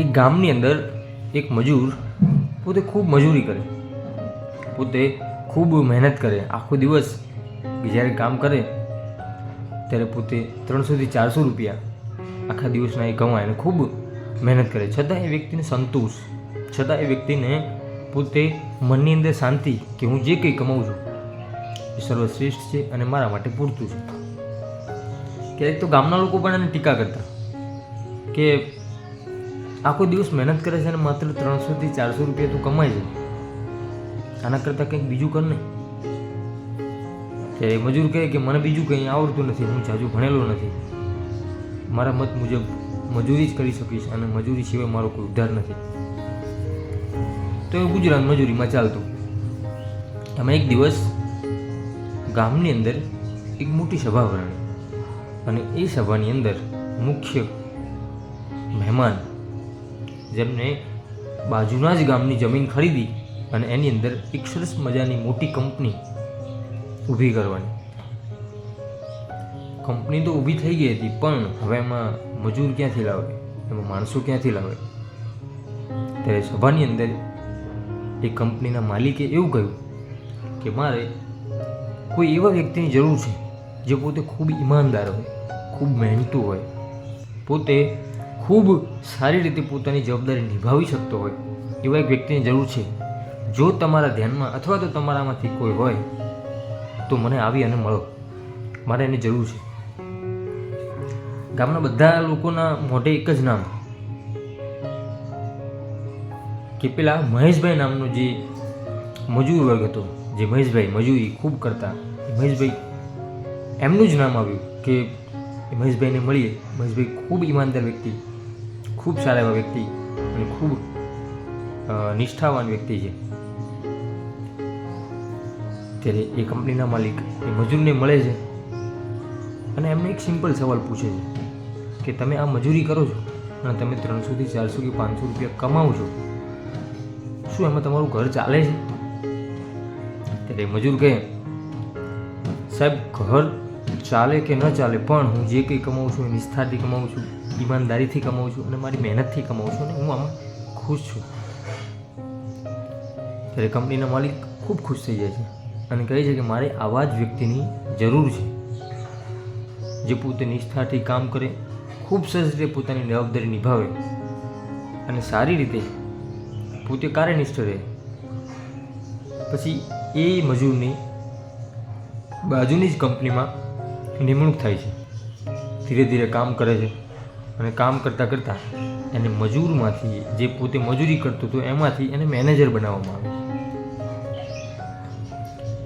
એક ગામની અંદર એક મજૂર પોતે ખૂબ મજૂરી કરે, પોતે ખૂબ મહેનત કરે, આખો દિવસ જ્યારે કામ કરે ત્યારે પોતે 300 થી 400 રૂપિયા આખા દિવસના એ કમાય અને ખૂબ મહેનત કરે, છતાં એ વ્યક્તિને સંતોષ, છતાં એ વ્યક્તિને પોતે મનની અંદર શાંતિ કે હું જે કંઈ કમાઉં છું એ સર્વશ્રેષ્ઠ છે અને મારા માટે પૂરતું છે. ક્યારેક તો ગામના લોકો પણ એને ટીકા કરતા કે આખો દિવસ મહેનત કરે છે અને માત્ર 300 થી 400 રૂપિયા તું કમાય છે, આના કરતાં કંઈક બીજું કર ને. ત્યારે મજૂર કહે કે મને બીજું કંઈ આવડતું નથી, હું જાજુ ભણેલો નથી, મારા મત મુજબ મજૂરી જ કરી શકીશ અને મજૂરી સિવાય મારો કોઈ ઉદ્ધાર નથી. તો એ ગુજરાત મજૂરીમાં ચાલતું. એમાં એક દિવસ ગામની અંદર એક મોટી સભા ભરાણી અને એ સભાની અંદર મુખ્ય મહેમાન જેમને બાજુના જ ગામની જમીન ખરીદી અને એની અંદર એક સરસ મજાની મોટી કંપની ઊભી કરવાની. કંપની તો ઊભી થઈ ગઈ હતી, પણ હવે એમાં મજૂર ક્યાંથી લાવે, એમાં માણસો ક્યાંથી લાવે? ત્યારે સભાની અંદર એ કંપનીના માલિકે એવું કહ્યું કે મારે કોઈ એવા વ્યક્તિની જરૂર છે જે પોતે ખૂબ ઈમાનદાર હોય, ખૂબ મહેનતુ હોય, પોતે ખૂબ સારી રીતે પોતાની જવાબદારી નિભાવી શકતો હોય, એવા એક વ્યક્તિની જરૂર છે. જો તમારા ધ્યાનમાં અથવા તો તમારામાંથી કોઈ હોય તો મને આવી અને મળો, મારે એની જરૂર છે. ગામના બધા લોકોના મોઢે એક જ નામ કે પેલા મહેશભાઈ નામનો જે મજૂર વર્ગ હતો, જે મહેશભાઈ મજૂરી ખૂબ કરતા, મહેશભાઈ એમનું જ નામ આવ્યું કે મહેશભાઈને મળીએ. મહેશભાઈ ખૂબ ઈમાનદાર વ્યક્તિ, ખૂબ સારા એવા વ્યક્તિ અને ખૂબ નિષ્ઠાવાન વ્યક્તિ છે. ત્યારે એ કંપનીના માલિક એ મજૂરને મળે છે અને એમને એક સિમ્પલ સવાલ પૂછે છે કે તમે આ મજૂરી કરો છો અને તમે 300 થી 400 કે 500 રૂપિયા કમાવો છો, શું એમાં તમારું ઘર ચાલે છે? ત્યારે મજૂર કહે, સાહેબ ઘર ચાલે કે ન ચાલે, પણ હું જે કંઈ કમાઉં છું એ નિષ્ઠાથી કમાઉં છું, ઈમાનદારીથી કમાઉં છું અને મારી મહેનતથી કમાઉં છું અને હું આમાં ખુશ છું. ત્યારે કંપનીના માલિક ખૂબ ખુશ થઈ જાય છે અને કહે છે કે મારે આવા જ વ્યક્તિની જરૂર છે જે પોતે નિષ્ઠાથી કામ કરે, ખૂબ સરસ રીતે પોતાની જવાબદારી નિભાવે અને સારી રીતે પોતે કાર્યનિષ્ઠ રહે. પછી એ મજૂરની બાજુની જ કંપનીમાં નિમણૂક થાય છે. ધીરે ધીરે કામ કરે છે અને કામ કરતાં કરતાં એને મજૂરમાંથી, જે પોતે મજૂરી કરતો હતો એમાંથી એને મેનેજર બનાવવામાં આવે છે.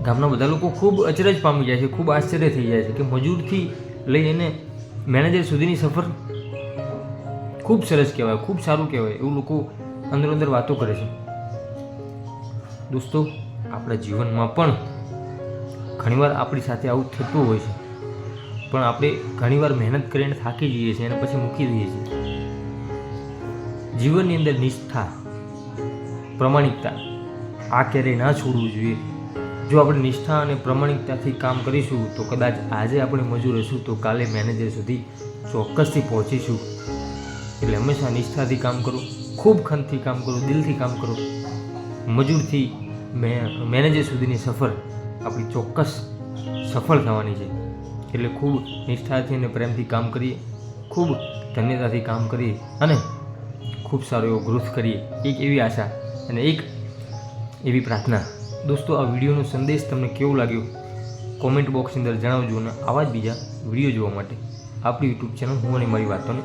ગામના બધા લોકો ખૂબ અચરજ પામી જાય છે, ખૂબ આશ્ચર્ય થઈ જાય છે કે મજૂરથી લઈ એને મેનેજર સુધીની સફર ખૂબ સરસ કહેવાય, ખૂબ સારું કહેવાય, એવું લોકો અંદર અંદર વાતો કરે છે. દોસ્તો, આપણા જીવનમાં પણ ઘણીવાર આપણી સાથે આવું થતું હોય છે, પણ આપણે ઘણીવાર મહેનત કરીને થાકી જઈએ છીએ અને પછી મૂકી દઈએ છીએ. જીવનની અંદર નિષ્ઠા, પ્રમાણિકતા આ ક્યારેય ના છોડવું જોઈએ. જો આપણે નિષ્ઠા અને પ્રમાણિકતાથી કામ કરીશું તો કદાચ આજે આપણે મજૂર હશું તો કાલે મેનેજર સુધી ચોક્કસથી પહોંચીશું. એટલે હંમેશા નિષ્ઠાથી કામ કરો, ખૂબ ખંતથી કામ કરો, દિલથી કામ કરો. મજૂરથી મેનેજર સુધીની સફર આપણી ચોક્કસ સફળ થવાની છે. એટલે ખૂબ નિષ્ઠાથી અને પ્રેમથી કામ કરીએ, ખૂબ ધન્યતાથી કામ કરીએ અને ખૂબ સારો એવો ગ્રોથ કરીએ. એક એવી આશા અને એક એવી પ્રાર્થના. દોસ્તો, આ વિડીયોનો સંદેશ તમને કેવો લાગ્યો કોમેન્ટ બોક્સની અંદર જણાવજો અને આવા જ બીજા વિડીયો જોવા માટે આપણી યુટ્યુબ ચેનલ હું અને મારી વાતોને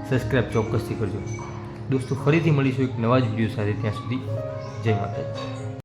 સબસ્ક્રાઈબ ચોક્કસથી કરજો. દોસ્તો, ફરીથી મળીશું એક નવા જ વિડીયો સાથે. ત્યાં સુધી જય માતાજી.